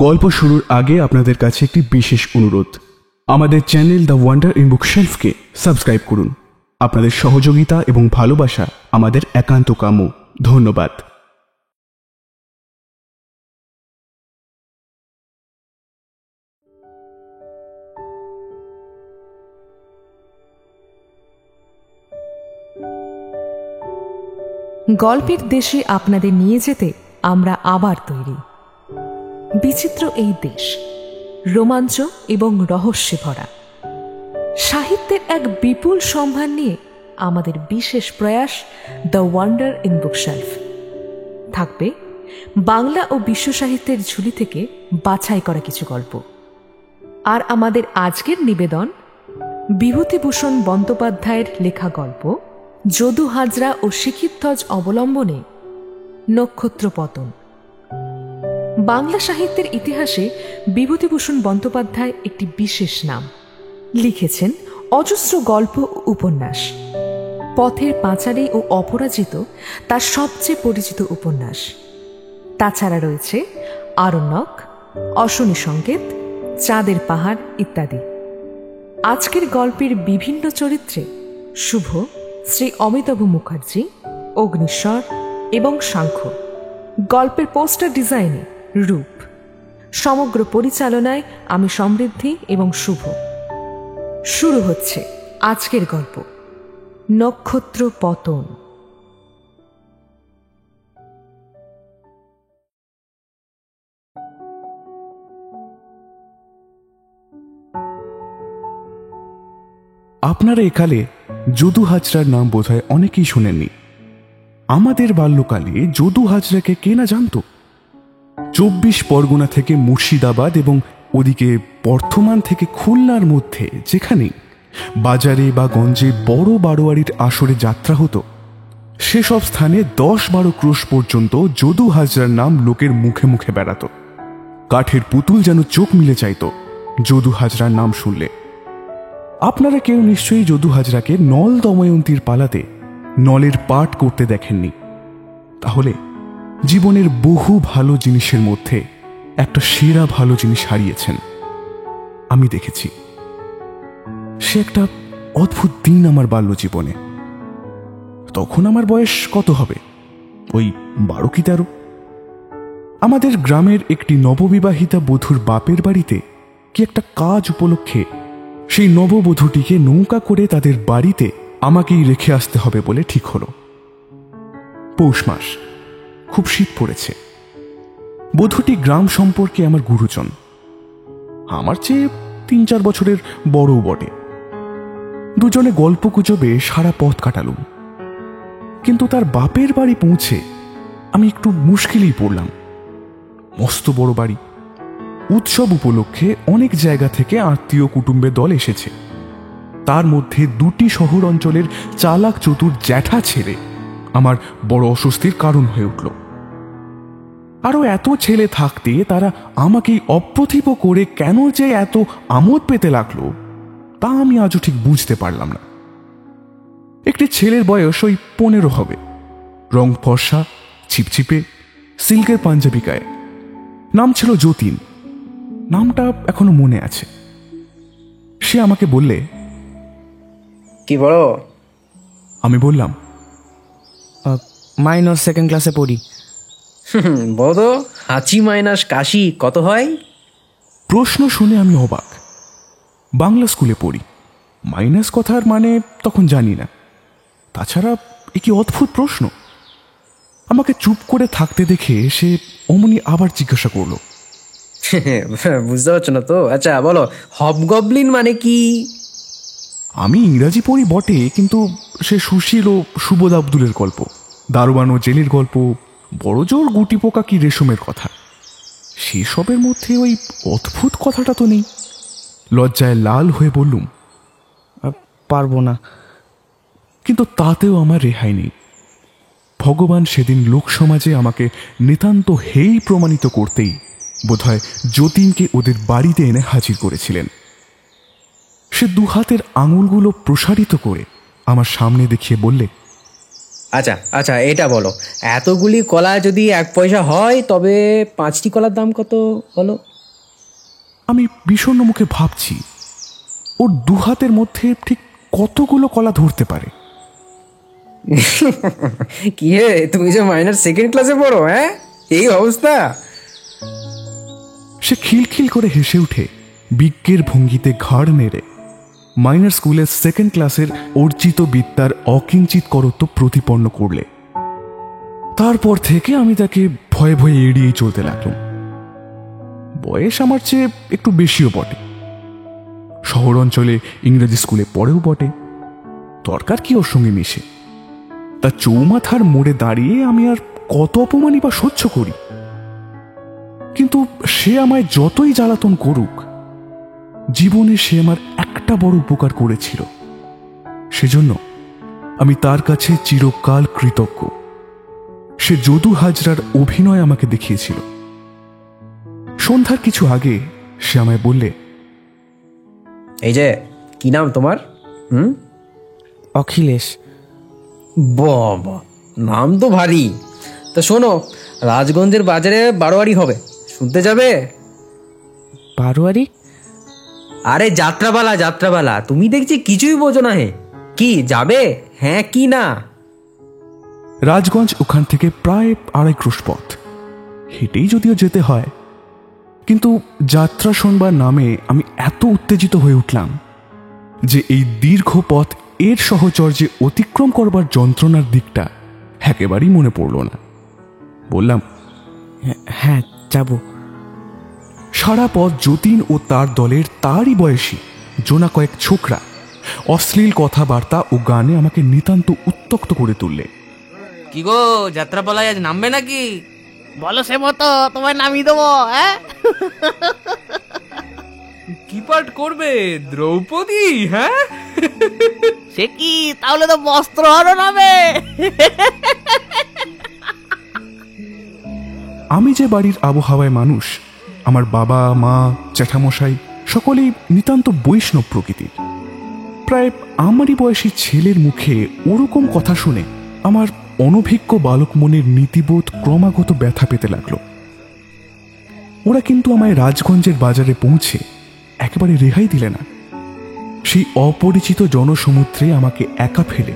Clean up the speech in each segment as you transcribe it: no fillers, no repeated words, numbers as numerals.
গল্প শুরুর আগে আপনাদের কাছে একটি বিশেষ অনুরোধ। আমাদের চ্যানেল দ্য ওয়ান্ডার ইন বুকশেলফকে সাবস্ক্রাইব করুন। আপনাদের সহযোগিতা এবং ভালোবাসা আমাদের একান্ত কাম্য। ধন্যবাদ। গল্পের দেশে আপনাদের নিয়ে যেতে আমরা আবার তৈরি। বিচিত্র এই দেশ রোমাঞ্চ এবং রহস্যে ভরা। সাহিত্যের এক বিপুল সম্ভার নিয়ে আমাদের বিশেষ প্রয়াস দ্য ওয়ান্ডার ইন বুকশেলফ। থাকবে বাংলা ও বিশ্ব সাহিত্যের ঝুলি থেকে বাছাই করা কিছু গল্প। আর আমাদের আজকের নিবেদন বিভূতিভূষণ বন্দ্যোপাধ্যায়ের লেখা গল্প যদু হাজরা ও শিখিধ্বজ অবলম্বনে নক্ষত্রপতন। বাংলা সাহিত্যের ইতিহাসে বিভূতিভূষণ বন্দ্যোপাধ্যায় একটি বিশেষ নাম। লিখেছেন অজস্র গল্প ও উপন্যাস। পথের পাঁচালী ও অপরাজিত তার সবচেয়ে পরিচিত উপন্যাস। তাছাড়া রয়েছে আরণ্যক, অশনি সংকেত, চাঁদের পাহাড় ইত্যাদি। আজকের গল্পের বিভিন্ন চরিত্রে শুভ, শ্রী অমিতাভ মুখার্জি, অগ্নিশ্বর এবং সাংখ্য। গল্পের পোস্টার ডিজাইনে রূপ। সমগ্র পরিচালনায় আমি সমৃদ্ধি এবং শুভ। শুরু হচ্ছে আজকের গল্প নক্ষত্রপতন। আপনারা একালে যদু হাজরার নাম বোধহয় অনেকেই শোনেননি। আমাদের বাল্যকালে যদু হাজরাকে কে না জানত। 24 পরগনা থেকে মুর্শিদাবাদ এবং ওদিকে বর্ধমান থেকে খুলনার মধ্যে যেখানেই বাজারে বা গঞ্জে বড় বারোয়ারির আসরে যাত্রা হতো, সেসব স্থানে 10-12 ক্রোশ পর্যন্ত যদু হাজরার নাম লোকের মুখে মুখে বেড়াত। কাঠের পুতুল যেন চোখ মিলে চাইত যদু হাজরার নাম শুনলে। আপনারা কেউ নিশ্চয়ই যদু হাজরাকে নল দময়ন্তীর পালাতে নলের পাঠ করতে দেখেননি। তাহলে জীবনের বহু ভালো জিনিসের মধ্যে একটা সেরা ভালো জিনিস হারিয়েছেন। আমি দেখেছি। সে একটা অদ্ভুত দিন আমার বাল্য জীবনে। তখন আমার বয়স কত হবে, ওই 12 কি 13। আমাদের গ্রামের একটি নববিবাহিতা বধূর বাপের বাড়িতে কি একটা কাজ উপলক্ষে সেই নববধূটিকে নৌকা করে তাদের বাড়িতে আমাকেই রেখে আসতে হবে বলে ঠিক হলো। পৌষ মাস, খুব শীত পড়েছে। বধূটি গ্রাম সম্পর্কে আমার গুরুজন, আমার চেয়ে 3-4 বছরের বড়ও বটে। দুজনে গল্প গুজবে সারা পথ কাটালুম। কিন্তু তার বাপের বাড়ি পৌঁছে আমি একটু মুশকিলেই পড়লাম। মস্ত বড় বাড়ি। উৎসব উপলক্ষে অনেক জায়গা থেকে আত্মীয় কুটুম্বের দল এসেছে। তার মধ্যে 2টি শহর অঞ্চলের চালাক চতুর জ্যাঠা ছেলে আমার বড় অস্বস্তির কারণ হয়ে উঠল। আরো এত ছেলে থাকতে তারা আমাকেই অপ্রতিভ করে কেন যে এত আমোদ পেতে লাগলো, তা আমি আজও ঠিক বুঝতে পারলাম না। একটি ছেলের বয়স ওই 15 হবে। রং ফর্সা, ছিপছিপে, সিল্কের পাঞ্জাবি গায়ে। নাম ছিল যতীন। নামটা এখনো মনে আছে। সে আমাকে বললে, কি বড়? আমি বললাম, মাইনর 2nd ক্লাসে পড়ি। বড়, হাঁচি মাইনাস কাশি কত হয়? প্রশ্ন শুনে আমি অবাক। বাংলা স্কুলে পড়ি, মাইনাস কথার মানে তখন জানি না। তাছাড়া এ কি অদ্ভুত প্রশ্ন। আমাকে চুপ করে থাকতে দেখে সে অমনি আবার জিজ্ঞাসা করলো, বুঝতে পারছো না তো? আচ্ছা বলো, হবগবলিন মানে কি? আমি ইংরাজি পড়ি বটে, কিন্তু সে সুশীল ও সুবোধ আব্দুলের গল্প, দারোয়ান ও জেলের গল্প, বড় জোর গুটি পোকা কি রেশমের কথা, সেসবের মধ্যে ওই অদ্ভুত কথাটা তো নেই। লজ্জায় লাল হয়ে বললুম, পারবো না। কিন্তু তাতেও আমার রেহাই নেই। ভগবান সেদিন লোকসমাজে আমাকে নিতান্ত হেই প্রমাণিত করতেই বোধহয় যতীনকে ওদের বাড়িতে এনে হাজির করেছিলেন। সে 2 হাতের আঙুলগুলো প্রসারিত করে আমার সামনে দেখিয়ে বললে, আচ্ছা আচ্ছা, এটা বলো, এতগুলি কলা যদি 1 পয়সা হয় তবে 5টি কলার দাম কত বলো? আমি বিষণ্ণ মুখে ভাবছি ওর দুহাতের মধ্যে ঠিক কতগুলো কলা ধরতে পারে। কি হে, তুমি যে মাইনার 2nd ক্লাসে পড়ো, হ্যাঁ, এই অবস্থা? সে খিলখিল করে হেসে উঠে বিজ্ঞের ভঙ্গিতে ঘাড় নেড়ে মাইনার স্কুলের 2nd ক্লাসের অর্জিত বিদ্যার অকিঞ্চিত করত্ব প্রতিপন্ন করলে। তারপর থেকে আমি তাকে ভয়ে ভয়ে এড়িয়েই চলতে লাগলাম। বয়স আমার চেয়ে একটু বেশিও বটে, শহর অঞ্চলে ইংরেজি স্কুলে পড়েও বটে, দরকার কি ওর সঙ্গে মিশে? তা চৌমাথার মোড়ে দাঁড়িয়ে আমি আর কত অপমানই বা সহ্য করি। কিন্তু সে আমায় যতই জ্বালাতন করুক, জীবনে সে আমার একটা বড় উপকার করেছিল, সেজন্য আমি তার কাছে চিরকাল কৃতজ্ঞ। সে যদু হাজরার অভিনয় আমাকে দেখিয়েছিল। সন্ধ্যার কিছু আগে সে আমায় বললে, এই যে, কি নাম তোমার? অখিলেশ। বাবা, নাম তো ভারী। তা শোনো, রাজগঞ্জের বাজারে বারোয়ারি হবে, শুনতে যাবে? বারোয়ারি? আরে যাত্রাপালা, যাত্রাপালা। তুমি দেখছি কিছুই বোঝো না। হে, কি যাবে? হ্যাঁ কি না? রাজগঞ্জ ওখান থেকে প্রায় 2.5 ক্রোশ পথ, হেঁটেই যদিও যেতে হয়। কিন্তু যাত্রা শোনবার নামে আমি এত উত্তেজিত হয়ে উঠলাম যে এই দীর্ঘ পথ এর সহচর্যে অতিক্রম করবার যন্ত্রণার দিকটা একেবারেই মনে পড়ল না। বললাম, হ্যাঁ যাব। সারা পথ যতীন ও তার দলের তারই বয়সী জোনা কয়েক ছোকরা অশ্লীল কথাবার্তা ও গানে আমাকে নিতান্ত উত্তক্ত করে তুললে। কি গো, যাত্রাপালায় আজ নামবে নাকি? বলো সে মতো তোমায় নামিয়ে দেবো। হ্যাঁ, কি পাঠ করবে? দ্রৌপদী? হ্যাঁ, সে কি, তাহলে তো বস্ত্রহরণ নামে। আমি যে বাড়ির আবহাওয়ায় মানুষ, আমার বাবা মা জ্যাঠামশাই সকলেই নিতান্ত বৈষ্ণব প্রকৃতির। প্রায় আমারই বয়সী ছেলের মুখে ওরকম কথা শুনে আমার অনভিজ্ঞ বালক মনের নীতিবোধ ক্রমাগত ব্যথা পেতে লাগল। ওরা কিন্তু আমায় রাজগঞ্জের বাজারে পৌঁছে একেবারে রেহাই দিলে না। সেই অপরিচিত জনসমুদ্রে আমাকে একা ফেলে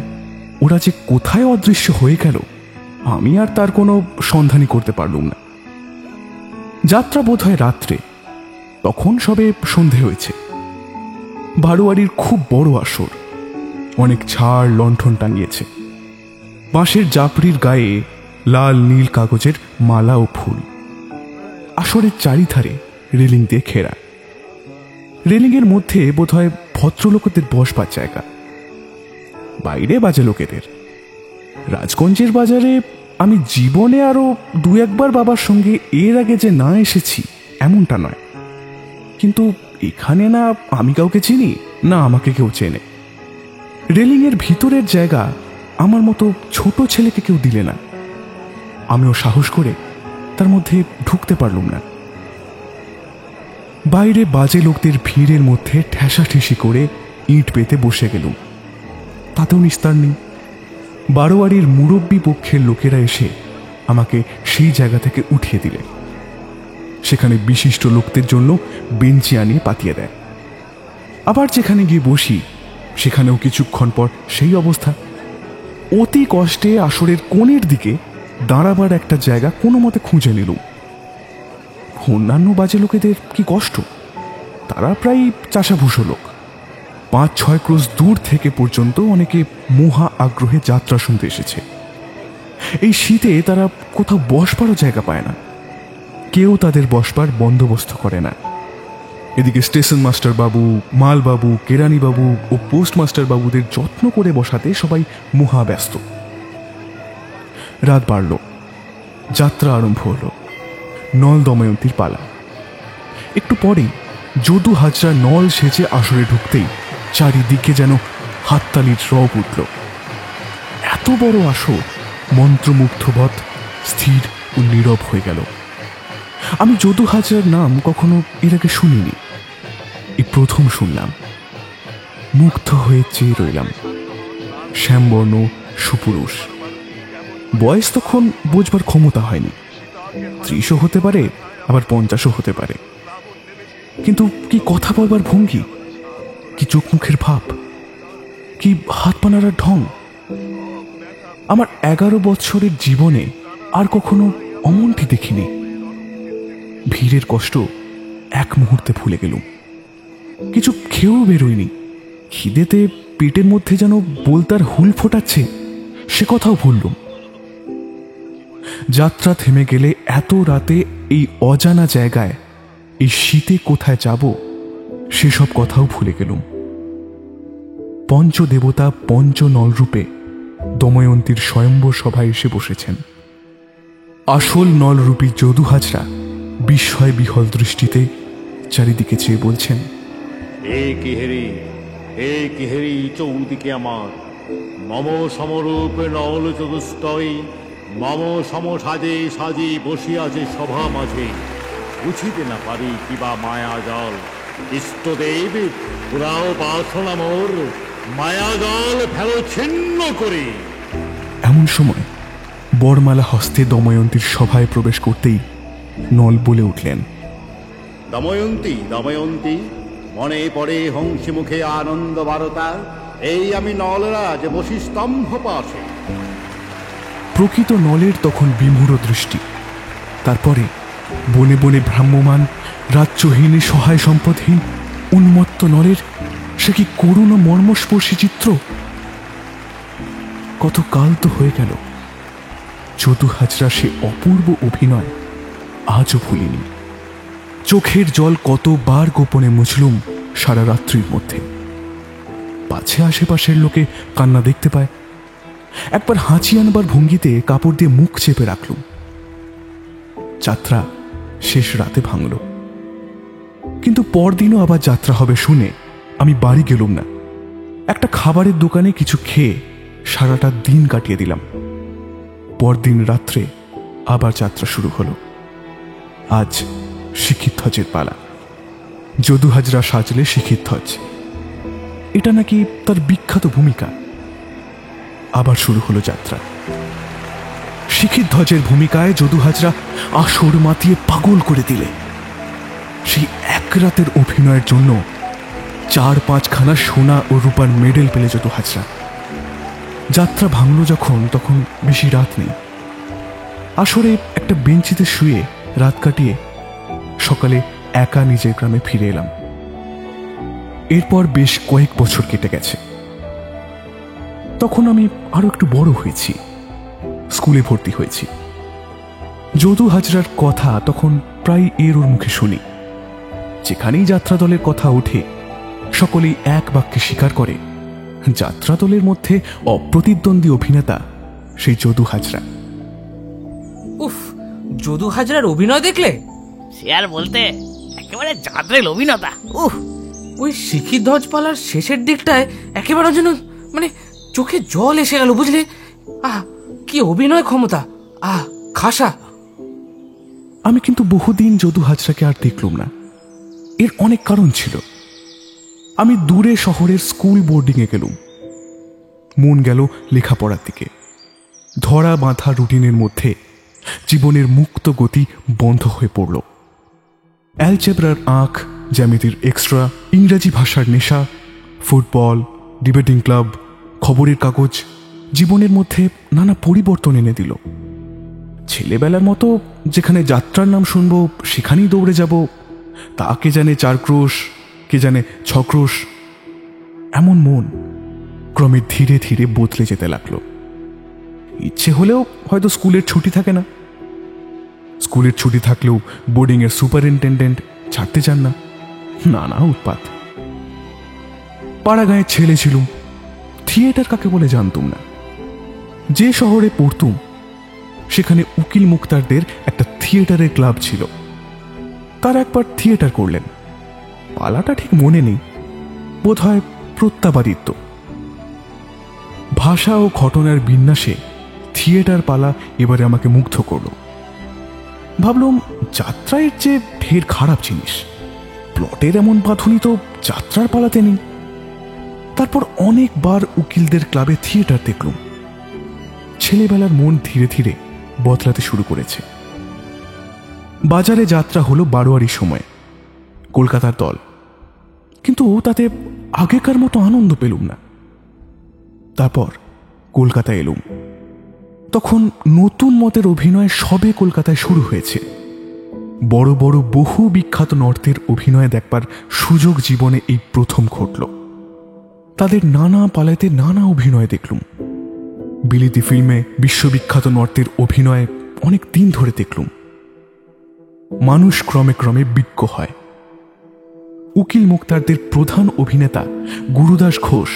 ওরা যে কোথায় অদৃশ্য হয়ে গেল, আমি আর তার কোনো সন্ধানই করতে পারলুম না। যাত্রা বোধ হয় রাত্রে, তখন সবে সন্ধে হয়েছে। বারোয়ারির খুব বড় আসর, অনেক ছাড় লণ্ঠন টাঙিয়েছে। বাঁশের জাপড়ির গায়ে লাল নীল কাগজের মালা ও ফুল। আসরের চারিধারে রেলিং দিয়ে ঘেরা। রেলিংয়ের মধ্যে বোধহয় ভদ্রলোকদের বসবার জায়গা, বাইরে বাজে লোকেদের। রাজগঞ্জের বাজারে আমি জীবনে আরো 2-1বার বাবার সঙ্গে এর আগে যে না এসেছি এমনটা নয়, কিন্তু এখানে না আমি কাউকে চিনি, না আমাকে কেউ চেনে। রেলিংয়ের ভিতরের জায়গা আমার মতো ছোট ছেলেকে কেউ দিলে না। আমিও সাহস করে তার মধ্যে ঢুকতে পারলুম না। বাইরে বাজে লোকদের ভিড়ের মধ্যে ঠেসাঠেসি করে ইট পেতে বসে গেলুম, তাতেও নিস্তার নেই। বারোয়ারির মুরব্বী পক্ষের লোকেরা এসে আমাকে সেই জায়গা থেকে উঠিয়ে দিলে। সেখানে বিশিষ্ট লোকদের জন্য বেঞ্চি আনিয়ে পাতিয়ে দেয়। আবার যেখানে গিয়ে বসি সেখানেও কিছুক্ষণ পর সেই অবস্থা। অতি কষ্টে আসরের কোণের দিকে দাঁড়াবার একটা জায়গা কোনো মতে খুঁজে নিলুম। অন্যান্য বাজে লোকেদের কি কষ্ট, তারা প্রায় চাষাভুষো লোক। 5-6 ক্রোশ দূর থেকে পর্যন্ত অনেকে মহা আগ্রহে যাত্রা শুনতে এসেছে। এই শীতে তারা কোথাও বসবারও জায়গা পায় না, কেউ তাদের বসবার বন্দোবস্ত করে না। এদিকে স্টেশন মাস্টার বাবু, মাল বাবু, কেরানি বাবু ও পোস্ট মাস্টার বাবুদের যত্ন করে বসাতে সবাই মহা ব্যস্ত। রাত বাড়ল, যাত্রা আরম্ভ হলো। নল দময়ন্তীর পালা। একটু পরেই যদু হাজরা নল সেচে আসরে ঢুকতেই চারিদিকে যেন হাততালির রব উঠল। এত বড় আসর মন্ত্রমুগ্ধবৎ স্থির ও নীরব হয়ে গেল। আমি যদু হাজরার নাম কখনো এর আগে শুনিনি, এই প্রথম শুনলাম। মুগ্ধ হয়ে চেয়ে রইলাম। শ্যামবর্ণ সুপুরুষ, বয়স তখন বোঝবার ক্ষমতা হয়নি। 30ও হতে পারে, আবার 50ও হতে পারে। কিন্তু কি কথা বলবার ভঙ্গি, কি চোখ মুখের ভাব, কি হাত পা নাড়ার ঢং! আমার 11 বছরের জীবনে আর কখনো অমনটি দেখিনি। ভিড়ের কষ্ট এক মুহূর্তে ভুলে গেলুম। কিছু খেয়েও বেরোয়নি। খিদেতে পেটের মধ্যে যেন বলতার হুল ফোটাচ্ছে, সে কথাও ভুললুম। যাত্রা থেমে গেলে এত রাতে এই অজানা জায়গায়, এই শীতে কোথায় যাব সেসব কথাও ভুলে গেলুম। পঞ্চদেবতা পঞ্চ নলরূপে দময়ন্তীর স্বয়ম্বর সভায় এসে বসেছেন। আসল নলরূপী যদু হাজরা বিস্ময় বিহল দৃষ্টিতে চারিদিকে চেয়ে বলছেন, হে কিহেরি চৌদিকে আমার, মম সমরূপ নল চতুষ্টয়, মম সম সাজে সাজে বসিয়াছে সভা মাঝে, বুঝিতে না পারি কিবা মায়া জল, ইষ্টদেব পুরাও বাসনা মোর, মায়া জল ফেলো ছিন্ন করে। এমন সময় বরমালা হস্তে দময়ন্তীর সভায় প্রবেশ করতেই নল বলে উঠলেন, দময়ন্তী দময়ন্তী, মনে পড়ে হংসী মুখে আনন্দ বারতা, এই আমি নলরাজ বসি স্তম্ভ পাশে। প্রকৃত নলের তখন বিমূঢ় দৃষ্টি। তারপরে বনে বনে ভ্রাম্যমান, রাজ্যহীন, সহায় সম্পদহীন উন্মত্ত নলের সে কি করুণ মর্মস্পর্শী চিত্র! কত কাল তো হয়ে গেল, যদু হাজরা সে অপূর্ব অভিনয় আজও ভুলিনি। চোখের জল কতবার গোপনে মুছলুম সারা রাত্রির মধ্যে, পাছে আশেপাশের লোকে কান্না দেখতে পায়। একবার হাঁচি আনবার ভঙ্গিতে কাপড় দিয়ে মুখ চেপে রাখলুম। যাত্রা শেষ রাতে ভাঙল, কিন্তু পরদিনও আবার যাত্রা হবে শুনে আমি বাড়ি গেলুম না। একটা খাবারের দোকানে কিছু খেয়ে সারাটা দিন কাটিয়ে দিলাম। পরদিন রাত্রে আবার যাত্রা শুরু হলো। আজ শিখিধ্বজের পালা। যদু হাজরা সাজলে শিখিধ্বজ, এটা নাকি তার বিখ্যাত ভূমিকা। আবার শুরু হলো যাত্রা। শিখিধ্বজের ভূমিকায় যদু হাজরা আসর মাতিয়ে পাগল করে দিলে। সেই এক রাতের অভিনয়ের জন্য 4-5খানা সোনা ও রূপার মেডেল পেলে যদু হাজরা। যাত্রা ভাঙল যখন, তখন বেশি রাত নেই। আসরে একটা বেঞ্চিতে শুয়ে রাত কাটিয়ে সকালে একা নিজের গ্রামে ফিরে এলাম। এরপর বেশ কয়েক বছর কেটে গেছে। তখন আমি আরো একটু বড় হয়েছি, স্কুলে ভর্তি হয়েছি। যদু হাজরার কথা তখন প্রায় এর ওর মুখে শুনি। যেখানেই যাত্রা দলের কথা ওঠে সকলেই এক বাক্যে স্বীকার করে যাত্রা দলের মধ্যে অপ্রতিদ্বন্দ্বী অভিনেতা সেই যদু হাজরা। উফ, যদু হাজরার অভিনয় দেখলে? সে আর বলতে, একেবারে জাদ্রেল অভিনেতা। উফ, ওই শিখিধ্বজ পালার শেষের দিকটায় একেবারে যেন মানে চোখে জল এসে গেল, বুঝলে? কি অভিনয় ক্ষমতা! খাসা। আমি কিন্তু বহুদিন যদু হাজরাকে আর দেখলুম না। এর অনেক কারণ ছিল। আমি দূরে শহরের স্কুল বোর্ডিংয়ে গেলুম। মন গেল লেখাপড়ার দিকে। ধরা বাঁধা রুটিনের মধ্যে জীবনের মুক্ত গতি বন্ধ হয়ে পড়ল। অ্যালজেব্রার আঁক, জ্যামিতির এক্সট্রা, ইংরাজি ভাষার নেশা, ফুটবল, ডিবেটিং ক্লাব, খবরের কাগজ জীবনের মধ্যে নানা পরিবর্তন এনে দিল। ছেলেবেলার মতো যেখানে যাত্রার নাম শুনবো সেখানেই দৌড়ে যাব, তা কে জানে 4 ক্রোশ, কে জানে 6 ক্রোশ। এমন মন ক্রমে ধীরে ধীরে বদলে যেতে লাগলো। ইচ্ছে হলেও হয়তো স্কুলের ছুটি থাকে না। স্কুলের ছুটি থাকলেও বোর্ডিংয়ের সুপারিনটেন্ডেন্ট ছাড়তে চান না। নানা উৎপাত। পাড়াগাঁয়ের ছেলে ছিলুম, থিয়েটার কাকে বলে জানতুম না। যে শহরে পড়তুম সেখানে উকিল মুক্তারদের একটা থিয়েটারের ক্লাব ছিল। তারা একবার থিয়েটার করলেন। পালাটা ঠিক মনে নেই, বোধহয় প্রত্যাবাদিত্য। ভাষা ও ঘটনার বিন্যাসে থিয়েটার পালা এবারে আমাকে মুগ্ধ করল। ভাবলাম যাত্রার যে ঢের খারাপ জিনিস, প্লটের এমন বাঁধুনি তো যাত্রার পালাতে নেই। তারপর অনেকবার উকিলদের ক্লাবে থিয়েটার দেখলুম। ছেলেবেলার মন ধীরে ধীরে বদলাতে শুরু করেছে। বাজারে যাত্রা হলো বারোয়ারির সময়, কলকাতার দল, কিন্তু তাতে আগেকার মতো আনন্দ পেলুম না। তারপর কলকাতা এলুম। তখন নতুন মতের অভিনয় সবে কলকাতায় শুরু হয়েছে। বড় বড় বহু বিখ্যাত নর্তের অভিনয় দেখবার সুযোগ জীবনে এই প্রথম ঘটল। তাদের নানা পালাতে নানা অভিনয় দেখলুম। বিলিতি ফিল্মে বিশ্ববিখ্যাত নর্তের অভিনয় অনেক দিন ধরে দেখলুম। মানুষ ক্রমে ক্রমে বিজ্ঞ হয়। উকিল মুক্তারদের প্রধান অভিনেতা গুরুদাস ঘোষ,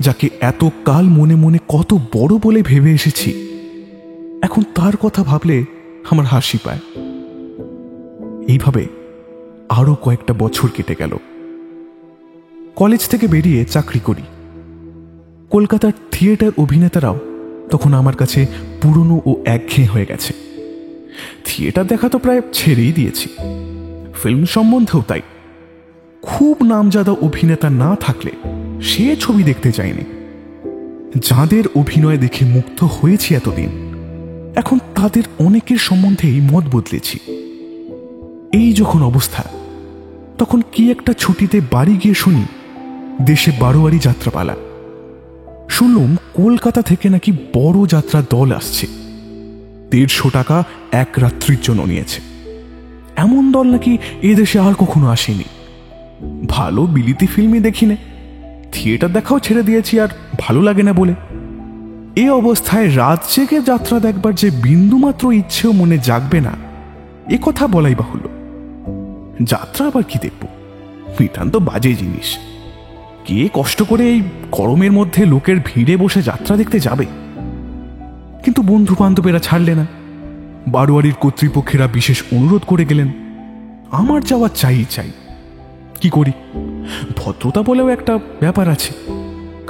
যাকে এত কাল মনে মনে কত বড় বলে ভেবে এসেছি, এখন তার কথা ভাবলে আমার হাসি পায়। এইভাবে আরো কয়েকটা বছর কেটে গেল। কলেজ থেকে বেরিয়ে চাকরি করি। কলকাতার থিয়েটার অভিনেতারাও তখন আমার কাছে পুরনো ও একঘেয়ে হয়ে গেছে। থিয়েটার দেখা তো প্রায় ছেড়েই দিয়েছি, ফিল্ম সম্বন্ধেও তাই। খুব নামজাদা অভিনেতা না থাকলে সে ছবি দেখতে চাইনি। যাদের অভিনয় দেখে মুগ্ধ হয়েছি এতদিন, এখন তাদের অনেকের সম্বন্ধেই মত বদলেছি। এই যখন অবস্থা, তখন কি একটা ছুটিতে বাড়ি গিয়ে শুনি দেশে বারোয়ারি যাত্রাপালা। শুনলাম কলকাতা থেকে নাকি বড় যাত্রা দল আসছে, 150 টাকা এক রাত্রির জন্য নিয়েছে। এমন দল নাকি এদেশে আর কখনো আসেনি। ভালো বিলিতি ফিল্মই দেখিনে, থিয়েটার দেখাও ছেড়ে দিয়েছি আর ভালো লাগে না বলে। এই অবস্থায় রাত জেগে যাত্রা দেখবার যে বিন্দুমাত্র ইচ্ছেও মনে জাগবে না, এ কথা বলাই বাহুল্য। যাত্রা আবার কি দেখব, নিতান্ত বাজে জিনিস। কে কষ্ট করে এই গরমের মধ্যে লোকের ভিড়ে বসে যাত্রা দেখতে যাবে? কিন্তু বন্ধু বান্ধবেরা ছাড়লে না। বারোয়ারির কর্তৃপক্ষেরা বিশেষ অনুরোধ করে গেলেন। আমার যাওয়া চাই চাই। কি করি, ভদ্রতা বলেও একটা ব্যাপার আছে।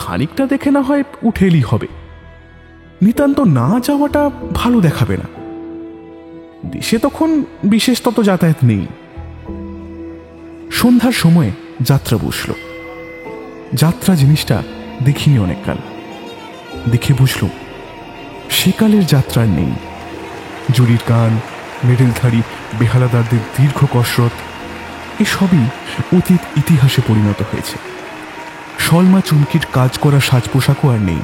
খানিকটা দেখে না হয় উঠে এলেই হবে। নিতান্ত না যাওয়াটা ভালো দেখাবে না। দেশে তখন বিশেষ তত যাতায়াত নেই। সন্ধ্যার সময় যাত্রা বসল। যাত্রা জিনিসটা দেখিনি অনেককাল। দেখে বুঝল সেকালের যাত্রার নেই। জুড়ির গান, মেডেলধারী বেহালাদারদের দীর্ঘ কসরত, এসবই অতীত ইতিহাসে পরিণত হয়েছে। সলমা চুমকির কাজ করা সাজ পোশাকও আর নেই।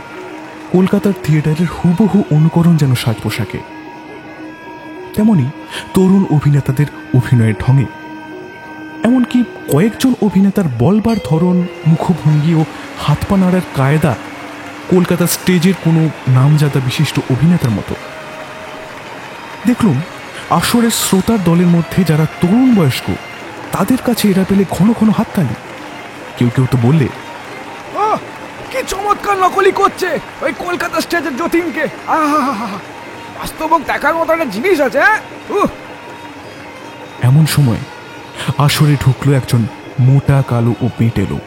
কলকাতার থিয়েটারের হুবহু অনুকরণ যেন সাজ পোশাকে। তেমনি তরুণ অভিনেতাদের অভিনয়ের ঢঙে, এমনকি কয়েকজন অভিনেতার বলবার ধরন, মুখভঙ্গি ও হাত পা নাড়ার কায়দা কলকাতা স্টেজের কোনো নামজাদা বিশিষ্ট অভিনেতার মতো। দেখলুম আসরের শ্রোতার দলের মধ্যে যারা তরুণ বয়স্ক, তাদের কাছে এরা পেলে ঘন ঘন হাততালি। কেউ কেউ তো বললে, কি চমৎকার নকলি করছে ওই কলকাতা স্টেজের যতীনকে। বাস্তবক দেখার মতো একটা জিনিস আছে। এমন সময় আসরে ঢুকলো একজন মোটা কালো ও পেটে লোক।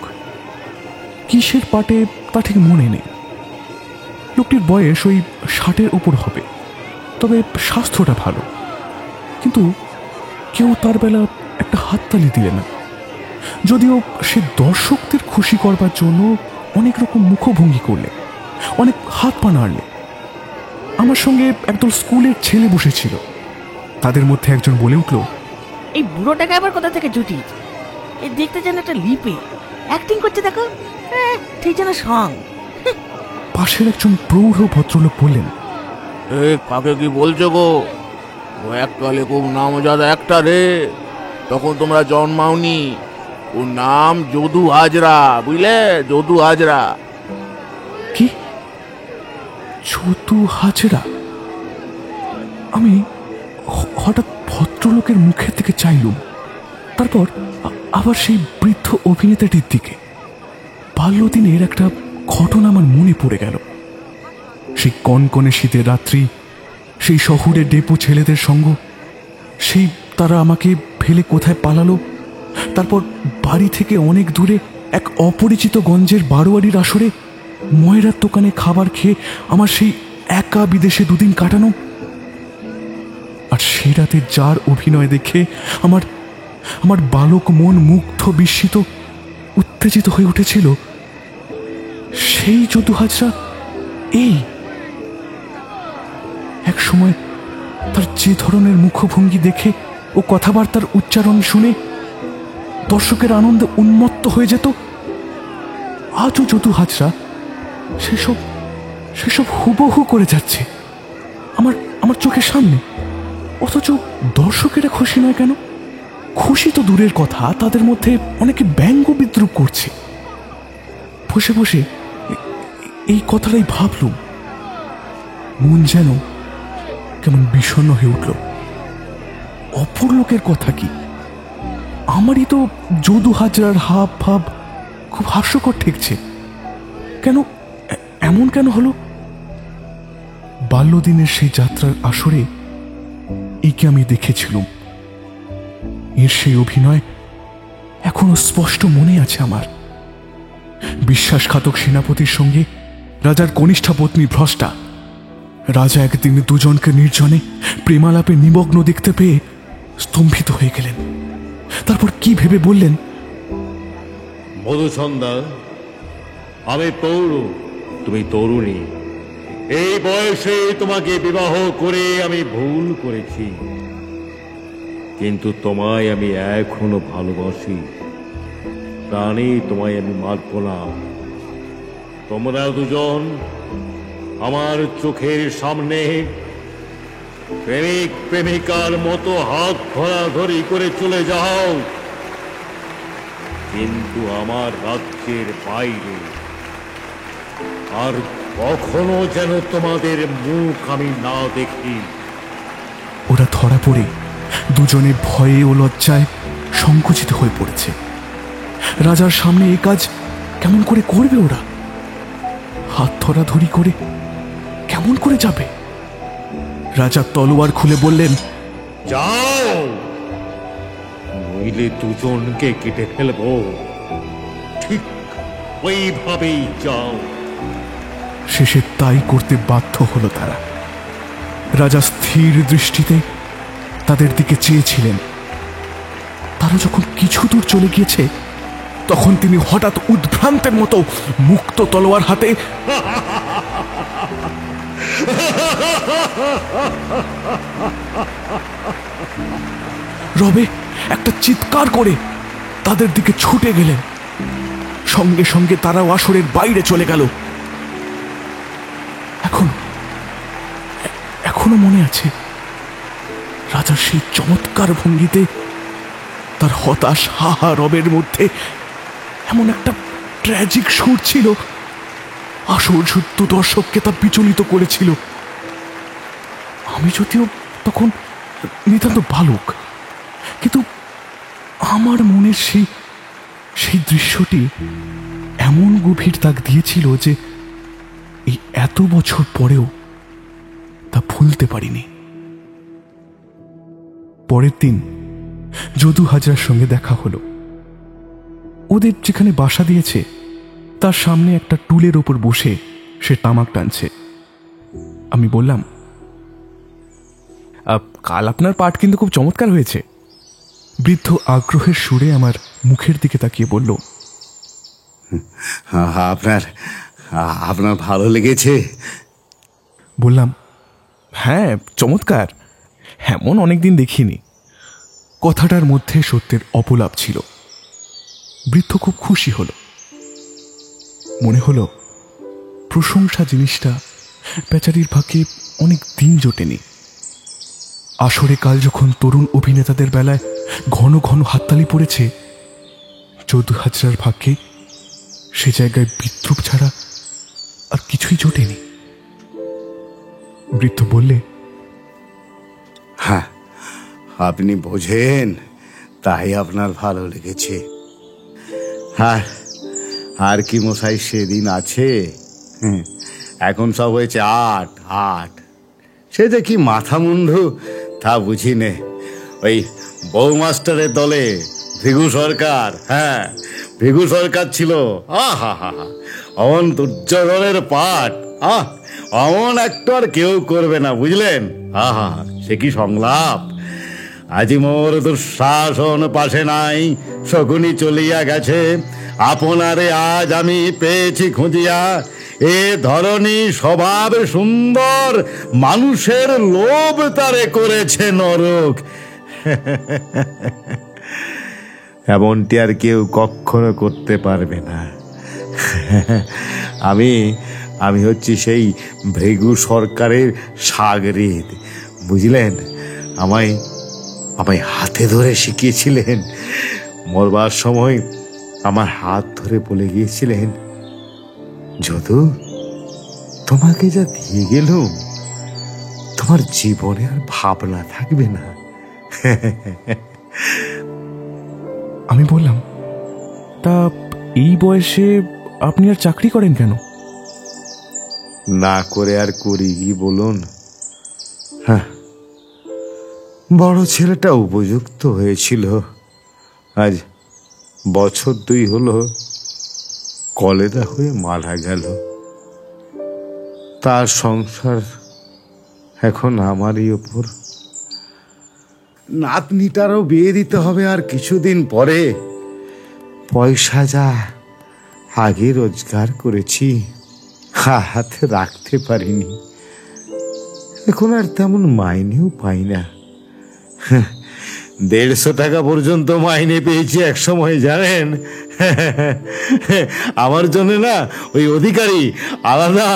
কিসের পাটে তা ঠিক মনে নেই। লোকটির বয়স ওই 60-এর উপর হবে, তবে স্বাস্থ্যটা ভালো। কিন্তু কেউ তার বেলা একটা হাততালি দিলে না, যদিও সে দর্শকদের খুশি করবার জন্য অনেক রকম মুখভঙ্গি করলে, অনেক হাত পা নাড়লে। আমার সঙ্গে একদল স্কুলের ছেলে বসেছিল। তাদের মধ্যে একজন বলে উঠল, এই বুড়োটাকে আবার কোথা থেকে জুটিয়েছে? এই দেখতে যেন একটা লিপে অ্যাক্টিং করছে, দেখো ঠিক যেন সং। পাশের একজন প্রৌঢ় ভদ্রলোক বললেন, কাকে কি বলছো গো? ও এককালে খুব নামজাদা একটা রে, তখন তোমরা জন্মাওনি। ওর নাম যদু হাজরা, বুঝলে? যদু হাজরা। কি যদু হাজরা? আমি হঠাৎ ভদ্রলোকের মুখের দিকে চাইলুম, তারপর আবার সেই বৃদ্ধ অভিনেতাটির দিকে। বাল্যদিনের একটা ঘটনা আমার মনে পড়ে গেল। সেই কনকনে শীতের রাত্রি, সেই শহরে ডেপো ছেলেদের সঙ্গ, সেই তারা আমাকে ফেলে কোথায় পালালো। তারপর বাড়ি থেকে অনেক দূরে এক অপরিচিত গঞ্জের বারোয়ারির আসরে ময়রার দোকানে খাবার খেয়ে আমার সেই একা বিদেশে 2 দিন কাটানো। আর সেই রাতে যার অভিনয় দেখে আমার বালক মন মুগ্ধ, বিস্মিত, উত্তেজিত হয়ে উঠেছিল, সেই যদু হাজরা এই। এক সময় তার যে ধরনের মুখভঙ্গি দেখে ও কথাবার্তার উচ্চারণ শুনে দর্শকের আনন্দে উন্মত্ত হয়ে যেত, আজও যদু হাজরা সেসব হুবহু করে যাচ্ছে আমার চোখের সামনে। অথচ দর্শকেরা খুশি নয় কেন? খুশি তো দূরের কথা, তাদের মধ্যে অনেকে ব্যঙ্গ বিদ্রুপ করছে। বসে বসে এই কথাটাই ভাবলুম, মন যেন কেমন বিষণ্ণ হয়ে উঠল। অপর লোকের কথা কি, আমারই তো যদু হাজরার হাব ভাব খুব হাস্যকর ঠেকছে। কেন এমন কেন হলো? বাল্যদিনের সেই যাত্রার আসরে একে আমি দেখেছিলাম। এর সেই অভিনয় এখনো স্পষ্ট মনে আছে আমার। বিশ্বাসঘাতক সেনাপতির সঙ্গে রাজার কনিষ্ঠা পত্নী ভ্রষ্টা। রাজা একদিন দুজনকে নির্জনে প্রেমালাপে নিমগ্ন দেখতে পেয়ে স্তম্ভিত হয়ে গেলেন। তারপর কি ভেবে বললেন, মধুসন্ধ্যা, আমি পৌর, তুমি তরুণী। এই বয়সে তোমাকে বিবাহ করে আমি ভুল করেছি, কিন্তু তোমায় আমি এখনো ভালোবাসি। প্রাণে তোমায় আমি মারব না। তোমরা দুজন আমার চোখের সামনে প্রেমিক প্রেমিকার মতো হাত ধরাধরি করে চলে যাও, কিন্তু আমার রাজ্যের বাইরে। আর কখনো যেন তোমাদের মুখ আমি না দেখি। ওরা ধরা পড়ে দুজনে ভয়ে ও লজ্জায় সংকুচিত হয়ে পড়েছে। রাজার সামনে এই কাজ কেমন করে করবে ওরা? হাত ধরাধরি করে কেমন করে যাবে? রাজা তলোয়ার খুলে বললেন, যাও, নইলে দুজনকে কেটে ফেলবো। ঠিক ওইভাবেই যাও। শেষে তাই করতে বাধ্য হলো তারা। রাজা স্থির দৃষ্টিতে তাদের দিকে চেয়েছিলেন। তারা যখন কিছু দূর চলে গিয়েছে, তখন তিনি হঠাৎ উদ্ভ্রান্তের মতো মুক্ত তলোয়ার হাতে রবে একটা চিৎকার করে তাদের দিকে ছুটে গেলেন। সঙ্গে সঙ্গে তারাও আসরের বাইরে চলে গেল। এখনো মনে আছে রাজার সেই চমৎকার ভঙ্গিতে তার হতাশ হাহা রবের মধ্যে এমন একটা ট্র্যাজিক সুর ছিল, আসর শুদ্ধ দর্শককে তা বিচলিত করেছিল। আমি যদিও তখন নিতান্ত বালক, কিন্তু আমার মনের সেই দৃশ্যটি এমন গভীর দাগ দিয়েছিল যে এই এত বছর পরেও তা ভুলতে পারিনি। পরের দিন যদু হাজরার সঙ্গে দেখা হলো। ওদের যেখানে বাসা দিয়েছে তার সামনে একটা টুলের ওপর বসে সে তামাক টানছে। আমি বললাম, কাল আপনার পাঠ কিন্তু খুব চমৎকার হয়েছে। বৃদ্ধ আগ্রহের সুরে আমার মুখের দিকে তাকিয়ে বলল, আপনার ভালো লেগেছে? বললাম, হ্যাঁ, চমৎকার, এমন অনেকদিন দেখিনি। কথাটার মধ্যে সত্যের অপলাপ ছিল। বৃদ্ধ খুব খুশি হল। মনে হলো প্রশংসা জিনিসটা বেচারির ভাগ্যে অনেক দিন জোটেনি। আসরে কাল যখন তরুণ অভিনেতাদের বেলায় ঘন ঘন হাততালি পড়েছে, যদু হাজরার ভাগ্যে সে জায়গায় বিদ্রুপ ছাড়া আর কিছুই জোটেনি। বৃদ্ধ বললে, হ্যাঁ, আপনি বোঝেন, তাই আপনার ভালো লেগেছে। আর কি মশাই সেদিন আছে? এখন সব হয়েছে আট। সে যে কি মাথা মুন্ডু তা বুঝি নে। ওই বউ মাস্টারের দলে ভিগু সরকার, ভিগু সরকার ছিল। অমন দুর্যোধনের পাঠ, অমন অ্যাক্টর কেউ করবে না, বুঝলেন? সে কি সংলাপ! আজি মোর দুঃশাসন পাশে নাই, শকুনি চলিয়া গেছে, আপনারে আজ আমি পেয়েছি খুঁজিয়া, এ ধরনী স্বভাব সুন্দর, মানুষের লোভ তারে করেছে নরক। এমনটি আর কেউ কখনো করতে পারবে না। আমি হচ্ছি সেই ভৃগু সরকারের সাগরিদ, বুঝলেন? আমায় হাতে ধরে শিখিয়েছিলেন। মরবার সময় আমার হাত ধরে বলে গিয়েছিলেন, যদু, তোমাকে যা দিয়ে গেলুম, তোমার জীবনে আর ভাবনা থাকবে না। আমি বললাম, তা এই বয়সে আপনি আর চাকরি করেন কেন? না করে আর করি কি বলুন? হ্যাঁ, বড় ছেলেটা উপযুক্ত হয়েছিল, আজ বছর 2 হলো কলেরা হয়ে মারা গেল। তার সংসার এখন আমারই ওপর। নাতনিটারও বিয়ে দিতে হবে আর কিছুদিন পরে। পয়সা যা আগে রোজগার করেছি হাতে রাখতে পারিনি, এখন আর তেমন মাইনেও পাই না। 150 টাকা পর্যন্ত মাইনে পেয়েছি এক সময়, জানেন? আমার জন্য না ওই অধিকারী আলাদা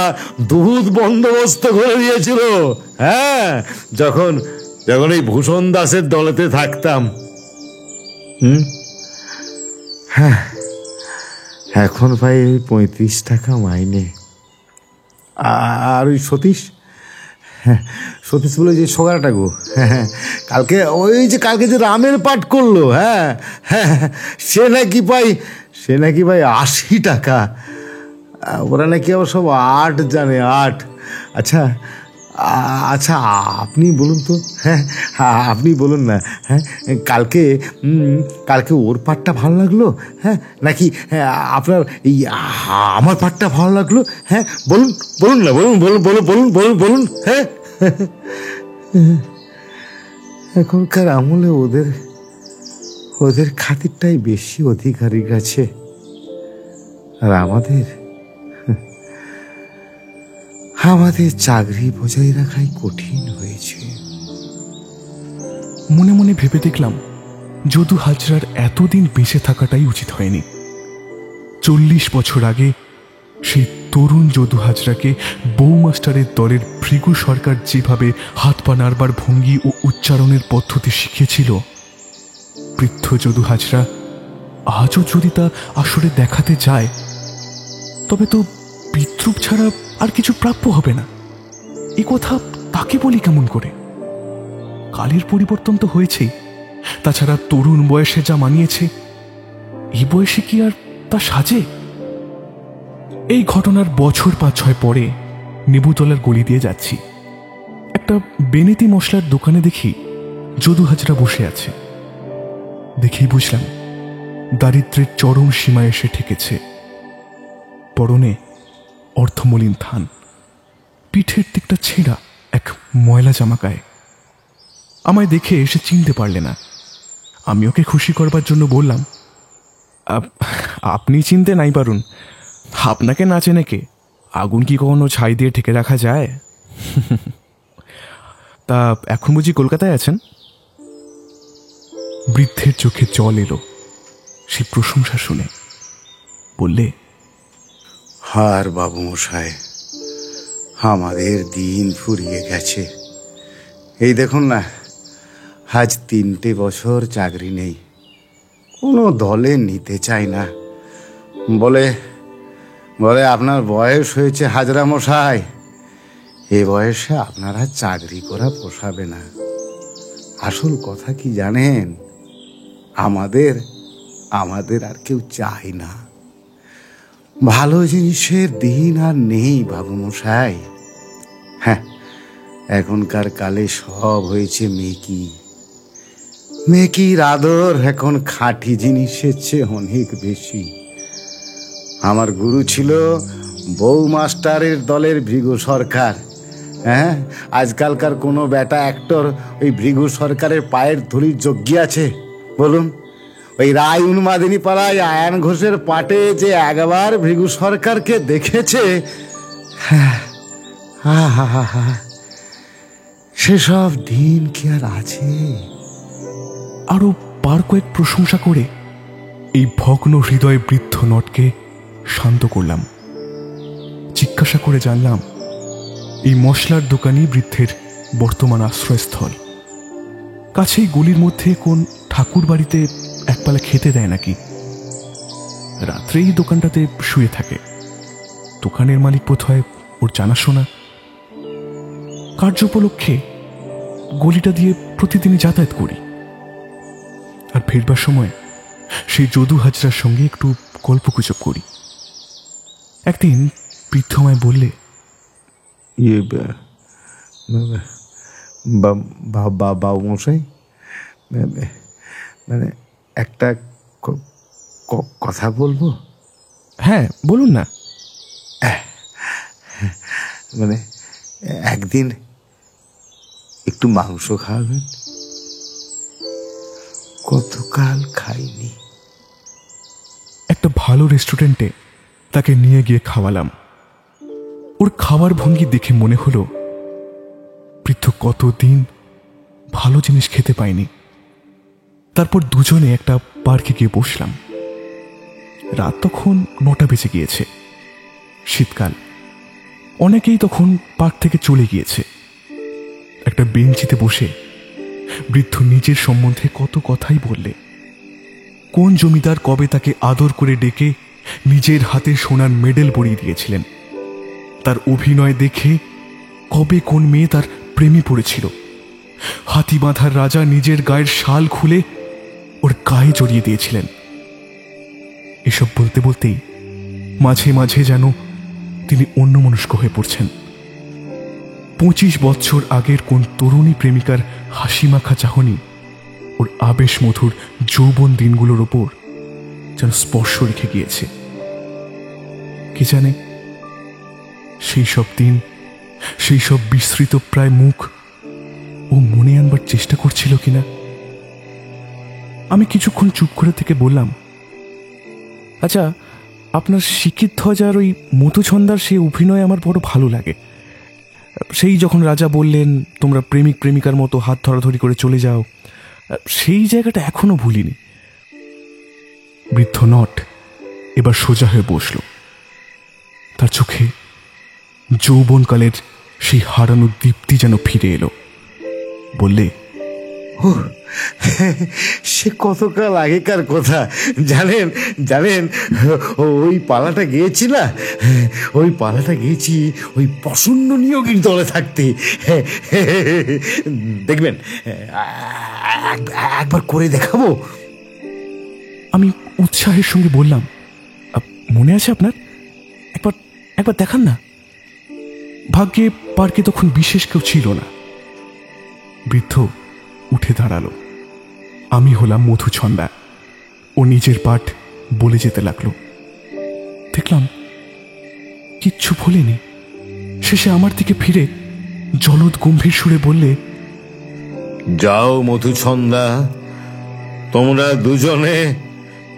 দুধ বন্দোবস্ত করে দিয়েছিল। হ্যাঁ, যখন এই ভূষণ দাসের দলেতে থাকতাম। হ্যাঁ, এখন পাই 35 টাকা মাইনে। আর ওই সতীশ বলে যে সোগারাটা গো, কালকে কালকে যে রামের পাঠ করলো, হ্যাঁ, সে নাকি ভাই 80 টাকা। ওরা নাকি আবার সব 8 জানে, 8। আচ্ছা, আপনি বলুন তো, হ্যাঁ, আপনি বলুন না, হ্যাঁ, কালকে ওর পাঠটা ভালো লাগলো, হ্যাঁ, নাকি আপনার এই আমার পাঠটা ভালো লাগলো? হ্যাঁ, বলুন না, বলুন, হ্যাঁ। এখনকার আমলে ওদের খাতিরটাই বেশি অধিকারীর কাছে, আর আমাদের চাকরি বজায় রাখাই কঠিন হয়েছে। মনে মনে ভেবে দেখলাম, যদু হাজরার এতদিন বেঁচে থাকাটাই উচিত হয়নি। 40 বছর আগে সেই তরুণ যদু হাজরাকে বউ মাস্টারের দলের ভৃগু সরকার যেভাবে হাত পা নাড়বার ভঙ্গি ও উচ্চারণের পদ্ধতি শিখিয়েছিল, বৃদ্ধ যদু হাজরা আজও যদি তা আসলে দেখাতে যায়, তবে তো বিদ্রুপ ছাড়া আর কিছু প্রাপ্য হবে না। এ কথা তাকে বলি কেমন করে? কালের পরিবর্তন তো হয়েছেই, তাছাড়া তরুণ বয়সে যা মানিয়েছে, এই বয়সে কি আর তা সাজে? এই ঘটনার বছর 5-6 পরে নেবুতলার গলি দিয়ে যাচ্ছি। একটা বেনেতি মশলার দোকানে দেখি যদু হাজরা বসে আছে। দেখেই বুঝলাম দারিদ্র্যের চরম সীমায় এসে ঠেকেছে। পরনে অর্ধমলিন থান, পিঠের দিকটা ছেঁড়া এক ময়লা জামা গায়ে। আমায় দেখে এসে চিনতে পারলে না। আমি ওকে খুশি করবার জন্য বললাম, আপনি চিনতে নাই পারুন, আপনাকে না চেনে কে? আগুন কি কখনো ছাই দিয়ে ঢেকে রাখা যায়? তা এখন বুঝি কলকাতায় আছেন? বৃদ্ধের চোখে জল এলো সে প্রশংসা শুনে। বললে, আর বাবু মশাই, আমাদের দিন ফুরিয়ে গেছে। এই দেখুন না, আজ 3টে বছর চাকরি নেই, কোনো দলে নিতে চাই না। বলে আপনার বয়স হয়েছে হাজরা মশাই, এ বয়সে আপনারা চাকরি করা পোষাবে না। আসল কথা কি জানেন? আমাদের আর কেউ চাই না। ভালো জিনিসের দিন আর নেই বাবু মশাই। হ্যাঁ, এখনকার কালে সব হয়েছে মেকির আদর এখন খাঁটি জিনিসের চেয়ে অনেক বেশি। আমার গুরু ছিল বউ মাস্টারের দলের ভৃগু সরকার। হ্যাঁ, আজকালকার কোনো বেটা অ্যাক্টর ওই ভৃগু সরকারের পায়ের ধুলির যোগ্য আছে বলুন? ওই রায় উন্মাদিনী পাড়ায় আয়ান ঘোষের পাটে যে একবার ভৃগু সরকারকে দেখেছে, সেসব দিন কি আর আছে? আরো বার কয়েক প্রশংসা করে এই ভগ্ন হৃদয় বৃদ্ধ নটকে শান্ত করলাম। জিজ্ঞাসা করে জানলাম এই মশলার দোকানই বৃদ্ধের বর্তমান আশ্রয়স্থল। কাছেই গলির মধ্যে কোন ঠাকুর বাড়িতে একপালা খেতে দেয় নাকি। রাত্রেই দোকানটাতে শুয়ে থাকে। দোকানের মালিক বোধ হয় ওর জানাশোনা। কার্যোপলক্ষে গলিটা দিয়ে প্রতিদিনই যাতায়াত করি, আর ফিরবার সময় সেই যদু হাজরার সঙ্গে একটু গল্পগুজব করি। একদিন বৃদ্ধ আমায় বললে, বাবু মশাই, মানে একটা কথা বলবো? হ্যাঁ বলুন না। মানে একদিন একটু মাংস খাওয়াবেন, কতকাল খাইনি। একটা ভালো রেস্টুরেন্টে তাকে নিয়ে গিয়ে খাওয়ালাম। ওর খাওয়ার ভঙ্গি দেখে মনে হলো বৃদ্ধ কতদিন ভালো জিনিস খেতে পায়নি। তারপর দুজনে একটা পার্কে গিয়ে বসলাম। রাত তখন 9টা বেজে গিয়েছে। শীতকাল, অনেকেই তখন পার্ক থেকে চলে গিয়েছে। একটা বেঞ্চিতে বসে বৃদ্ধ নিজের সম্বন্ধে কত কথাই বললে। কোন জমিদার কবে তাকে আদর করে ডেকে নিজের হাতে সোনার মেডেল পরিয়ে দিয়েছিলেন, তার অভিনয় দেখে কবে কোন মেয়ে তার প্রেমে পড়েছিল, হাতিবাঁধার রাজা নিজের গায়ের শাল খুলে ওর গায়ে জড়িয়ে দিয়েছিলেন। এসব বলতে বলতেই মাঝে মাঝে যেন তিনি অন্যমনস্ক হয়ে পড়ছেন। 25 বছর আগের কোন তরুণী প্রেমিকার হাসি মাখা চাহনি ওর আবেশ মধুর যৌবন দিনগুলোর ওপর যেন স্পর্শ রেখে গিয়েছে। কে জানে সেই সব দিন, সেই সব বিস্মৃত প্রায় মুখ ও মনে আনবার চেষ্টা করছিল কিনা। আমি কিছুক্ষণ চুপ করে থেকে বললাম, আচ্ছা, আপনার শিক্ষিত ধ্বজার ওই মধুছন্দার সে অভিনয় আমার বড় ভালো লাগে। সেই যখন রাজা বললেন তোমরা প্রেমিক প্রেমিকার মতো হাত ধরাধরি করে চলে যাও, সেই জায়গাটা এখনো ভুলিনি। বৃদ্ধ নট এবার সোজা হয়ে বসল। তার চোখে যৌবনকালের সেই হারানো দীপ্তি যেন ফিরে এলো। বললে, সে কতকাল আগেকার কথা জানেন জানেন ওই পালাটা গিয়েছি না, ওই পালাটা গিয়েছি ওই প্রসন্ন নিয়োগীর দলে থাকতে। দেখবেন, একবার করে দেখাবো। আমি উৎসাহের সঙ্গে বললাম, মনে আছে আপনার? একবার একবার দেখান না। ভাগ্যে পার্কে তখন বিশেষ কেউ ছিল না। বৃদ্ধ উঠে দাঁড়ালো। আমি হলাম মধুছন্দা। ও নিজের পাঠ বলে যেতে লাগলো। দেখলাম কিচ্ছু ভোলেনি। শেষে আমার দিকে ফিরে জলদ গম্ভীর সুরে বললে, যাও মধুছন্দা, তোমরা দুজনে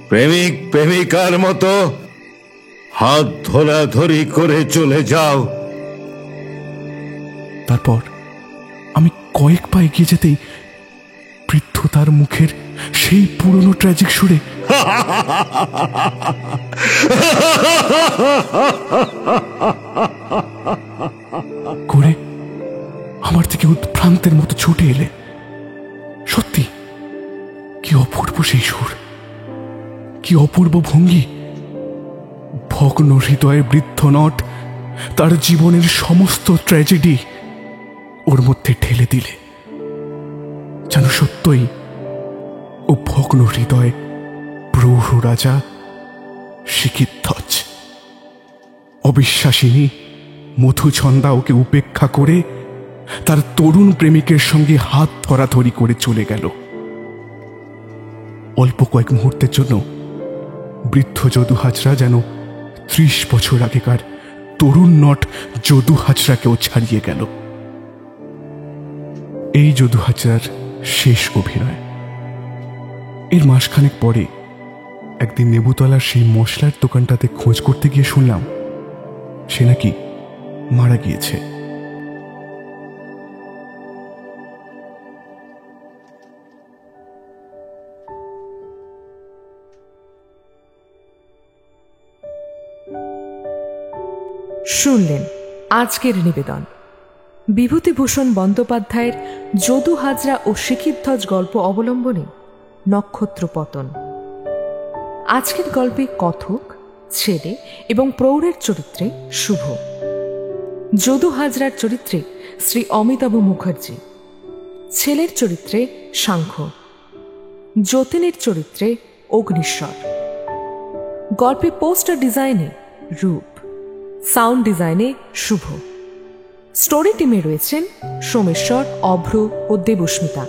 প্রেমিক প্রেমিকার মতো হাত ধরাধরি করে চলে যাও। তারপর আমি কয়েক পা এগিয়ে যেতেই বৃদ্ধ তার মুখের সেই পুরনো ট্র্যাজিক সুরে করে আমার দিকে উৎভ্রান্তের মতো ছুটে এলে। সত্যি কি অপূর্ব সেই সুর, কি অপূর্ব ভঙ্গি। ভগ্ন হৃদয়ে বৃদ্ধ নট তার জীবনের সমস্ত ট্র্যাজেডি ওর মধ্যে ঠেলে দিলে। যেন সত্যই ও ভগ্ন হৃদয় প্রৌঢ় রাজা শিখিধ্বজ। অবিশ্বাসিনী মধুছন্দা ওকে উপেক্ষা করে তার তরুণ প্রেমিকের সঙ্গে হাত ধরাধরি করে চলে গেল। অল্প কয়েক মুহূর্তের জন্য বৃদ্ধ যদু হাজরা যেন 30 বছর আগেকার তরুণ নট যদু হাজরাকেও ছাড়িয়ে গেল। এই যদু হাজরার শেষ অভিনয়। এর মাসখানেক পরে একদিন নেবুতলার সেই মশলার দোকানটাতে খোঁজ করতে গিয়ে শুনলাম সে নাকি মারা গিয়েছে। শুনলেন আজকের নিবেদন বিভূতিভূষণ বন্দ্যোপাধ্যায়ের যদু হাজরা ও শিখিধ্বজ গল্প অবলম্বনে নক্ষত্র পতন। আজকের গল্পে কথক, ছেলে এবং প্রৌঢ়ের চরিত্রে শুভ, যদু হাজরার চরিত্রে শ্রী অমিতাভ মুখার্জি, ছেলের চরিত্রে সাংখ্য, যতীনের চরিত্রে অগ্নিশ্বর। গল্পে পোস্টার ডিজাইনে রূপ, সাউন্ড ডিজাইনে শুভ। স্টোরি টিমে রয়েছেন সোমেশ্বর, অভ্র ও দেবস্মিতা।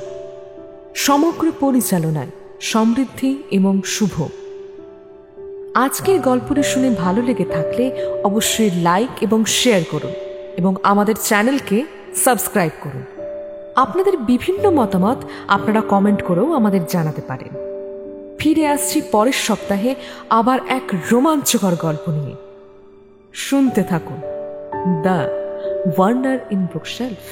সমগ্র পরিচালনায় সমৃদ্ধি এবং শুভ। আজকের গল্পটি শুনে ভালো লেগে থাকলে অবশ্যই লাইক এবং শেয়ার করুন এবং আমাদের চ্যানেলকে সাবস্ক্রাইব করুন। আপনাদের বিভিন্ন মতামত আপনারা কমেন্ট করেও আমাদের জানাতে পারেন। ফিরে আসছি পরের সপ্তাহে আবার এক রোমাঞ্চকর গল্প নিয়ে। শুনতে থাকুন দ্য ওয়ান্ডার ইন বুকশেলফ।